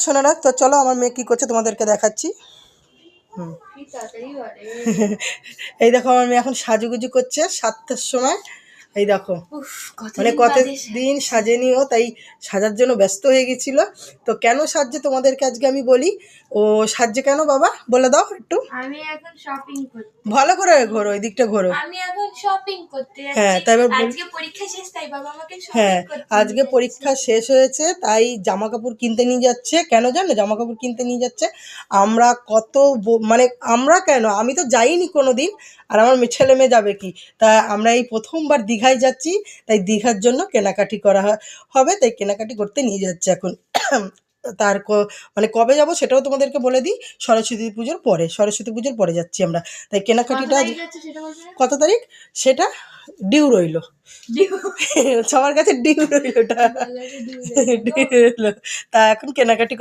সোনারা, তো চলো আমার মেয়ে কি করছে তোমাদেরকে দেখাচ্ছি। এই দেখো আমার মেয়ে এখন সাজুগুজু করছে 7টার সময়। এই দেখো মানে কতদিন সাজেনিও, তাই সাজার জন্য ব্যস্ত হয়ে গেছিল। তো কেন সাজছে তোমাদেরকে আজকে আমি বলি। ও সাজছে কেন বাবা বলে দাও একটু। আমি এখন শপিং করতে, ভালো করে ঘোরো, ওই দিকটা ঘোরো। আমি এখন শপিং করতে যাচ্ছি। হ্যাঁ তাই আজকে পরীক্ষা শেষ, তাই বাবা আমাকে শপিং হ্যাঁ করতে আজকে পরীক্ষা শেষ হয়েছে, তাই জামা কাপড় কিনতে নিয়ে যাচ্ছে। কেন জানো জামা কাপড় কিনতে নিয়ে যাচ্ছে? আমরা কত মানে আমরা কেন, আমি তো যাইনি কোনো দিন, আর আমার ছেলে মেয়ে যাবে কি। তা আমরা এই প্রথমবার দীঘায় যাচ্ছি, তাই দীঘার জন্য কেনাকাটি করা হবে, তাই কেনাকাটি করতে নিয়ে যাচ্ছে এখন। তার মানে কবে যাব সেটাও তোমাদেরকে বলে দিই। সরস্বতী পুজোর পরে যাচ্ছি আমরা, তাই কেনাকাটিটা কত তারিখ সেটা ডিউ রইলো। সবার কাছে ডিউ রইলো, ওটা ডিউ রইলো। তা এখন কেনাকাটি